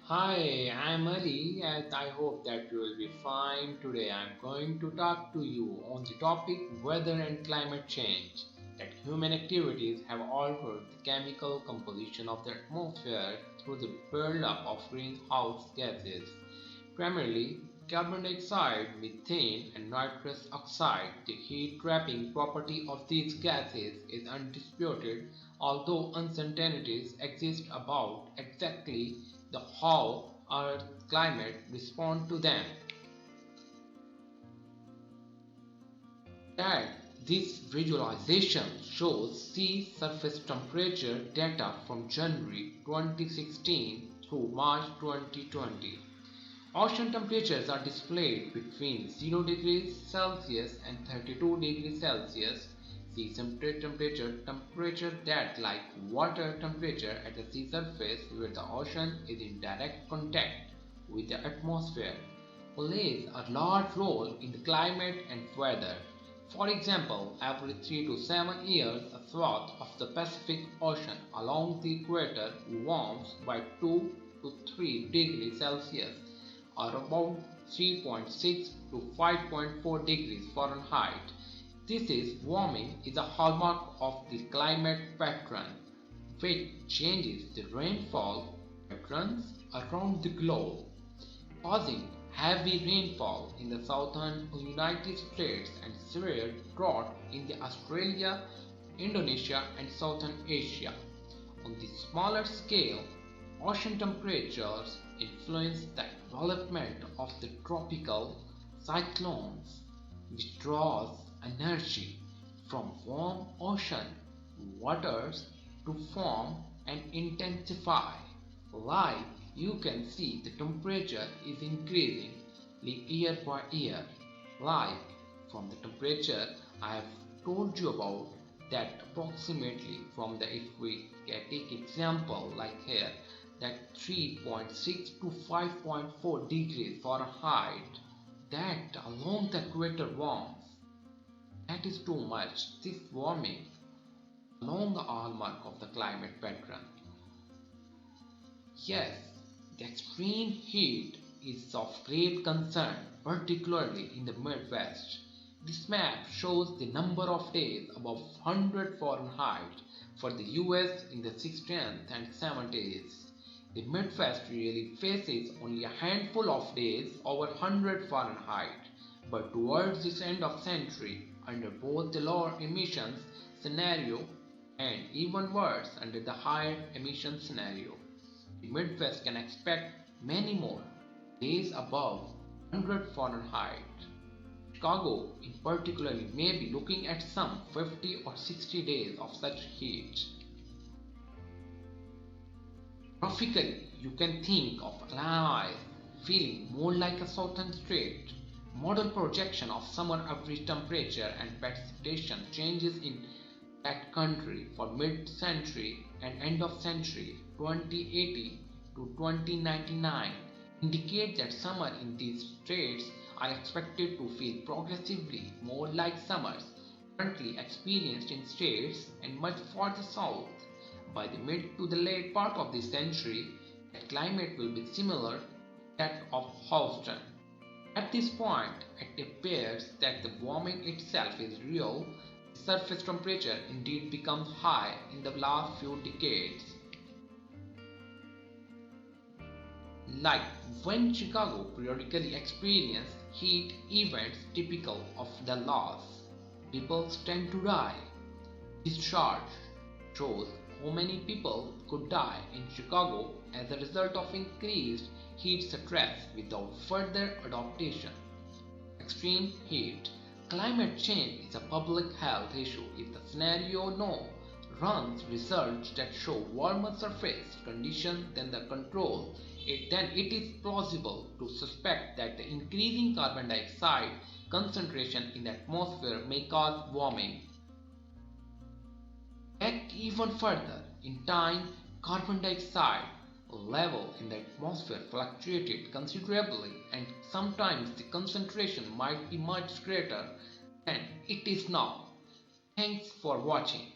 Hi, I'm Ali and I hope that you will be fine. Today I'm going to talk to you on the topic weather and climate change. That human activities have altered the chemical composition of the atmosphere through the buildup of greenhouse gases. Primarily, carbon dioxide, methane, and nitrous oxide. The heat trapping property of these gases is undisputed, although uncertainties exist about exactly the how Earth's climate respond to them. That this visualization shows sea surface temperature data from January 2016 through March 2020. Ocean temperatures are displayed between 0 degrees Celsius and 32 degrees Celsius. Sea temperature that like water temperature at the sea surface where the ocean is in direct contact with the atmosphere plays a large role in the climate and weather. For example, every 3 to 7 years, a swath of the Pacific Ocean along the equator warms by 2 to 3 degrees Celsius or about 3.6 to 5.4 degrees Fahrenheit. This is warming is a hallmark of the climate pattern, which changes the rainfall patterns around the globe, causing heavy rainfall in the southern United States and severe drought in the Australia, Indonesia, and southern Asia. On the smaller scale, ocean temperatures influence the development of the tropical cyclones, which draws energy from warm ocean waters to form and intensify. Like you can see, the temperature is increasing year by year. Like from the temperature I have told you about, that approximately from the if we take example like here, that 3.6 to 5.4 degrees Fahrenheit, that along the equator warms, that is too much. This warming along the hallmark of the climate pattern. Yes, the extreme heat is of great concern, particularly in the Midwest. This map shows the number of days above 100 Fahrenheit for the US in the 60s and 70s. The Midwest really faces only a handful of days over 100 Fahrenheit, but towards this end of century, under both the lower emissions scenario and even worse under the higher emission scenario, the Midwest can expect many more days above 100 Fahrenheit. Chicago, in particular, may be looking at some 50 or 60 days of such heat. Graphically, you can think of Illinois feeling more like a southern state. Model projection of summer average temperature and precipitation changes in that country for mid-century and end of century 2080 to 2099 indicate that summer in these states are expected to feel progressively more like summers currently experienced in states and much farther south. By the mid to the late part of this century, the climate will be similar to that of Houston. At this point, it appears that the warming itself is real. The surface temperature indeed becomes high in the last few decades. Like when Chicago periodically experienced heat events typical of the loss, people tend to die. This chart shows how many people could die in Chicago as a result of increased heat stress without further adaptation. Extreme heat. Climate change is a public health issue if the scenario no runs research that show warmer surface conditions than the control, then it is plausible to suspect that the increasing carbon dioxide concentration in the atmosphere may cause warming. Back even further in time, carbon dioxide level in the atmosphere fluctuated considerably, and sometimes the concentration might be much greater than it is now. Thanks for watching.